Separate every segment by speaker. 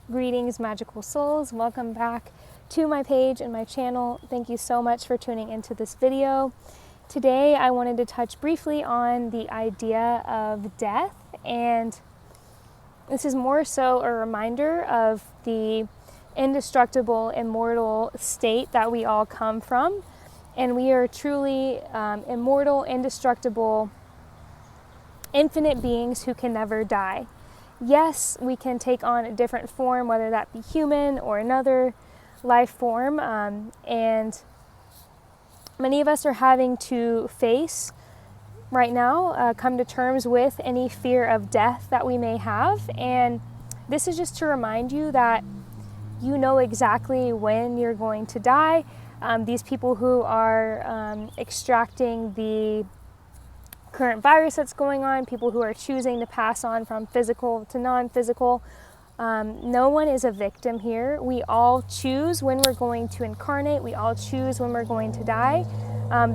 Speaker 1: Greetings, magical souls. Welcome back to my page and my channel. Thank you so much for tuning into this video. Today, I wanted to touch briefly on the idea of death, and this is more so a reminder of the indestructible, immortal state that we all come from. And we are truly immortal, indestructible, infinite beings who can never die. Yes, we can take on a different form, whether that be human or another life form, and many of us are having to face right now, come to terms with any fear of death that we may have. And this is just to remind you that you know exactly when you're going to die. These people who are extracting the current virus that's going on, people who are choosing to pass on from physical to non-physical, no one is a victim here. We all choose when we're going to incarnate. We all choose when we're going to die.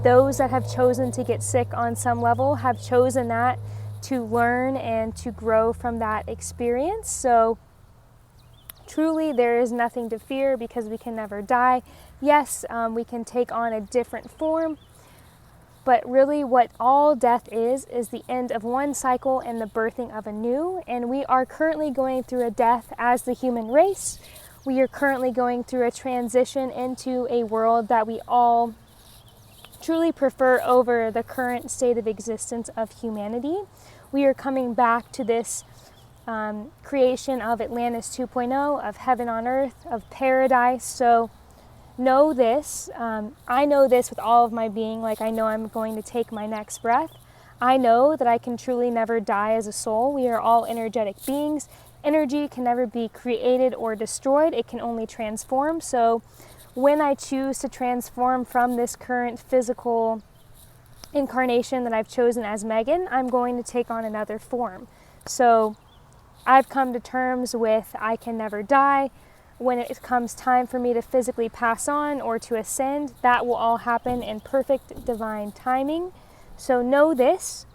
Speaker 1: Those that have chosen to get sick on some level have chosen that to learn and to grow from that experience. So truly, there is nothing to fear because we can never die. Yes, we can take on a different form, but really what all death is the end of one cycle and the birthing of a new. And we are currently going through a death as the human race. We are currently going through a transition into a world that we all truly prefer over the current state of existence of humanity. We are coming back to this creation of Atlantis 2.0, of heaven on earth, of paradise. So know this. I know this with all of my being, like I know I'm going to take my next breath. I know that I can truly never die as a soul. We are all energetic beings. Energy can never be created or destroyed. It can only transform. So when I choose to transform from this current physical incarnation that I've chosen as Megan, I'm going to take on another form. So I've come to terms with I can never die. When it comes time for me to physically pass on or to ascend, that will all happen in perfect divine timing. So know this,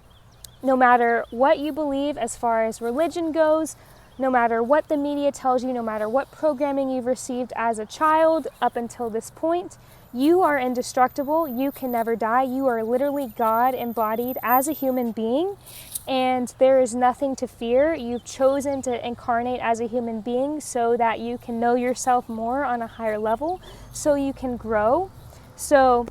Speaker 1: no matter what you believe as far as religion goes, no matter what the media tells you, no matter what programming you've received as a child up until this point, you are indestructible. You can never die. You are literally God embodied as a human being. And there is nothing to fear. You've chosen to incarnate as a human being so that you can know yourself more on a higher level, so you can grow. So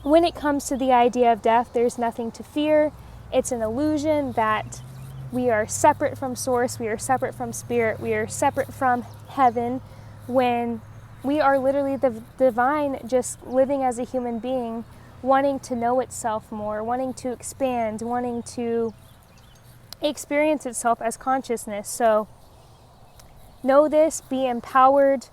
Speaker 1: when it comes to the idea of death, there's nothing to fear. It's an illusion that we are separate from source, we are separate from spirit, we are separate from heaven, when we are literally the divine, just living as a human being, wanting to know itself more, wanting to expand, wanting to experience itself as consciousness. So know this, be empowered.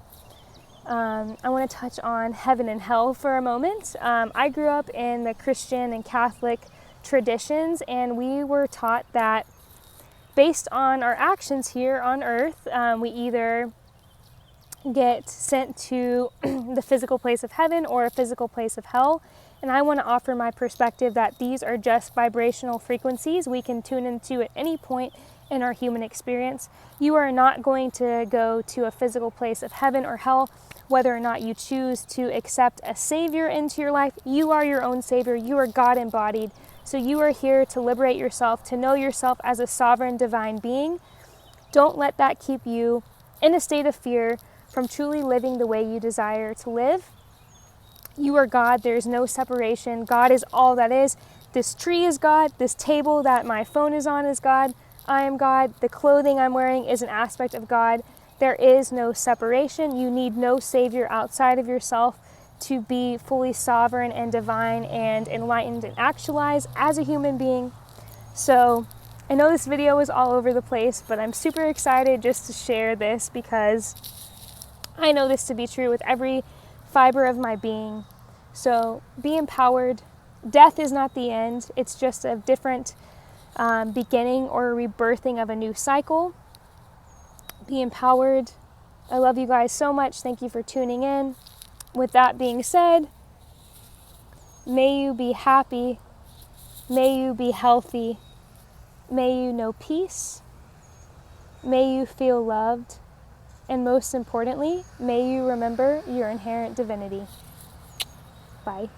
Speaker 1: I want to touch on heaven and hell for a moment. I grew up in the Christian and Catholic traditions, and we were taught that based on our actions here on earth, we either get sent to the physical place of heaven or a physical place of hell. And I want to offer my perspective that these are just vibrational frequencies we can tune into at any point in our human experience. You are not going to go to a physical place of heaven or hell, whether or not you choose to accept a savior into your life. You are your own savior. You are God embodied. So you are here to liberate yourself, to know yourself as a sovereign divine being. Don't let that keep you in a state of fear from truly living the way you desire to live. You are God. There is no separation. God is all that is. This tree is God. This table that my phone is on is God. I am God. The clothing I'm wearing is an aspect of God. There is no separation. You need no savior outside of yourself to be fully sovereign and divine and enlightened and actualized as a human being. So I know this video is all over the place, but I'm super excited just to share this because I know this to be true with every fiber of my being. So be empowered. Death is not the end. It's just a different beginning or a rebirthing of a new cycle. Be empowered. I love you guys so much. Thank you for tuning in. With that being said, may you be happy. May you be healthy. May you know peace. May you feel loved. And most importantly, may you remember your inherent divinity. Bye.